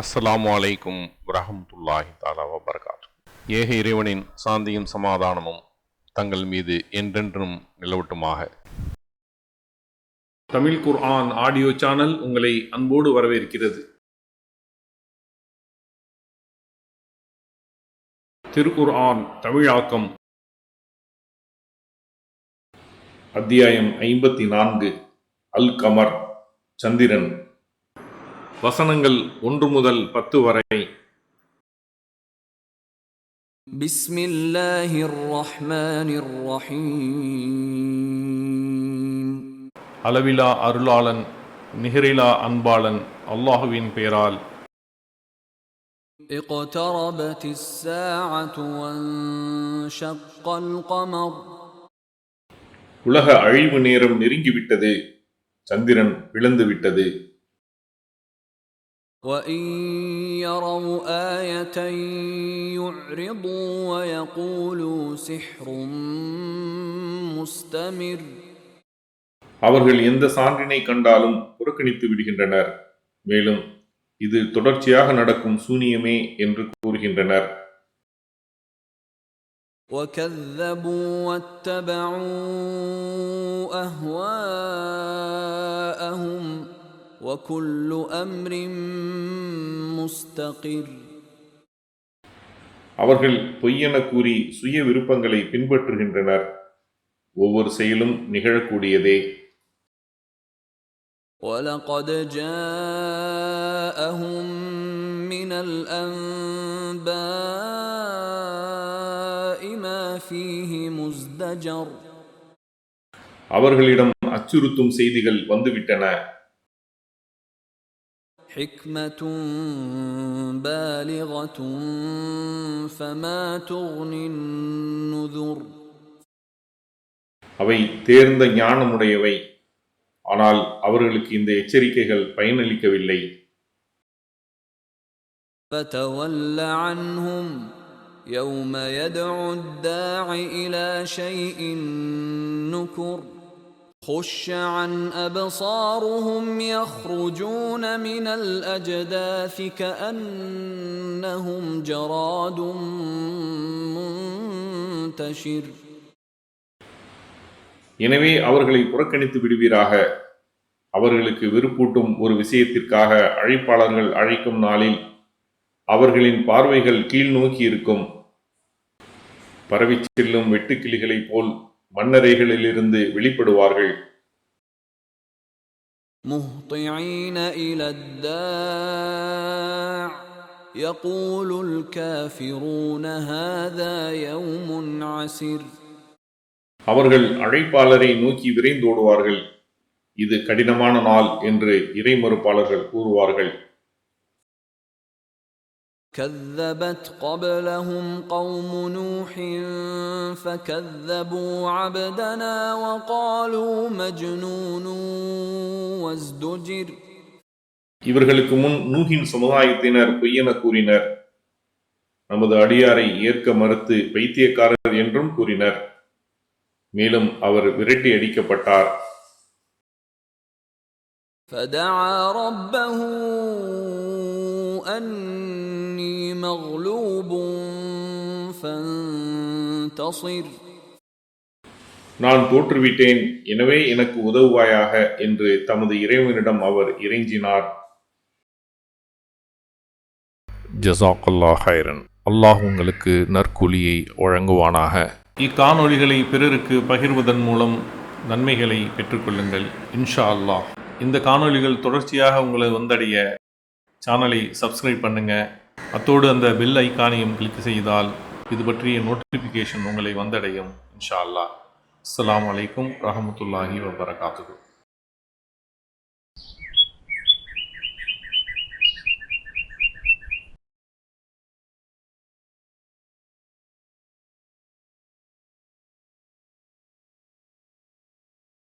அஸ்ஸலாமு அலைக்கும் வரஹ்மத்துல்லாஹி தஆலா வபரகாத்துஹு. ஏக இறைவனின் சாந்தியும் சமாதானமும் தங்கள் மீது என்றென்றும் நிலவட்டுமாக. தமிழ் குர்ஆன் ஆடியோ சேனல் உங்களை அன்போடு வரவேற்கிறது. திருக்குர்ஆன் தமிழாக்கம் அத்தியாயம் 54 அல் கமர் சந்திரன். வசனங்கள் 1 முதல் 10 வரை. பிஸ்மில்லாஹிர் ரஹ்மானிர் ரஹீம். அளவிலா அருளாளன் நிகரிலா அன்பாளன் அல்லாஹுவின் பெயரால். இக்தரபத்திஸ் ஸாஅத்து வன்ஷக்கல் கமர். உலக அழிவு நேரம் நெருங்கிவிட்டது, சந்திரன் விழுந்துவிட்டது. وَإِنْ يَرَوْا آيَةً يُعْرِضُوا وَيَقُولُوا سِحْرٌ مُسْتَمِرٌّ. அவர்கள் எந்த சான்றினை கண்டாலும் புறக்கணித்து விடுகின்றனர், மேலும் இது தொடர்ச்சியாக நடக்கும் சூனியமே என்று கூறுகின்றனர். وَكَذَّبُوا وَاتَّبَعُوا أَهْوَاءَهُمْ وَكُلُّ أَمْرٍ مُسْتَقِرٌّ. அவர்கள் பொய்யென கூறி சுய விருப்பங்களை பின்பற்றுகின்றனர், ஒவ்வொரு செயலும் நிகழக்கூடியதே. وَلَقَدْ جَاءَهُم مِّنَ الْأَنبَاءِ مَا فِيهِ مُزْدَجَرٌ. அவர்களிடம் அச்சுறுத்தும் செய்திகள் வந்துவிட்டன. حِكْمَةٌ بَالِغَةٌ فَمَا تُغْنِ النُّذُرُ. அவை தேர்ந்த ஞானமுடையவை, ஆனால் அவர்களுக்கு இந்த எச்சரிக்கைகள் பயனளிக்கவில்லை. فَتَوَلَّ عَنْهُمْ يَوْمَ يَدْعُ الدَّاعِ إِلَى شَيْءٍ نُكُرٍ. خُشَّ عَنْ أَبْصَارُهُمْ يَخْرُجُونَ مِنَ الْأَجْدَاثِ كَأَنَّهُمْ جَرَادٌ مُنْتَشِرٌ. எனவே அவர்களை புறக்கணித்து விடுவீராக. அவர்களுக்கு வெறுப்பூட்டும் ஒரு விஷயத்திற்காக அழைப்பாளர்கள் அழைக்கும் நாளில் அவர்களின் பார்வைகள் கீழ் நோக்கி இருக்கும். பரவிச் செல்லும் வெட்டுக்கிளிகளைப் போல் மண்ணறைகளிலிருந்து வெளிப்படுவார்கள். مُهْطِعِينَ إِلَى الدَّاعِ يَقُولُ الْكَافِرُونَ هَذَا يَوْمٌ عَسِرٌ. அவர்கள் அழைப்பாளரை நோக்கி விரைந்தோடுவார்கள், இது கடினமான நாள் என்று இறைமறுப்பாளர்கள் கூறுவார்கள். كَذَّبَتْ قَبْلَهُمْ قَوْمُ نُوحٍ فَكَذَّبُوا عَبْدَنَا وَقَالُوا مَجْنُونٌ وَازْدُجِرَ. இவர்களுக்கு முன் நூகின் சமுதாயத்தினர் பொய்யென கூறினர், நமது அடியாரை ஏற்க மறுத்து பைத்தியக்காரர் என்றும் கூறினர். மேலும் அவர் விரட்டி அடிக்கப்பட்டார். فَدَعَا رَبَّهُ أَنِّي مَغْلُوبٌ فَانْتَصِرْ. நான் தோற்றுவிட்டேன், எனவே எனக்கு உதவுவாயாக என்று தமது இறைவனிடம் அவர் இறைஞ்சினார். ஜஸாக்கல்லாஹ் ஹைரன். அல்லாஹ் உங்களுக்கு நற்கூலியை வழங்குவானாக. இக்காணொளிகளை பிறருக்கு பகிர்வதன் மூலம் நன்மைகளை பெற்றுக்கொள்ளுங்கள் இன்ஷா அல்லாஹ். இந்த காணொளிகள் தொடர்ச்சியாக உங்களை வந்தடைய சேனலை சப்ஸ்கிரைப் பண்ணுங்க. அத்தோடு அந்த பெல் ஐக்கானையும் கிளிக் செய்தால் இது பற்றிய நோட்டிஃபிகேஷன் உங்களை வந்தடையும் இன்ஷா அல்லாஹ். அஸ்ஸலாமு அலைக்கும் வரஹ்மத்துல்லாஹி வபரகாத்துஹு.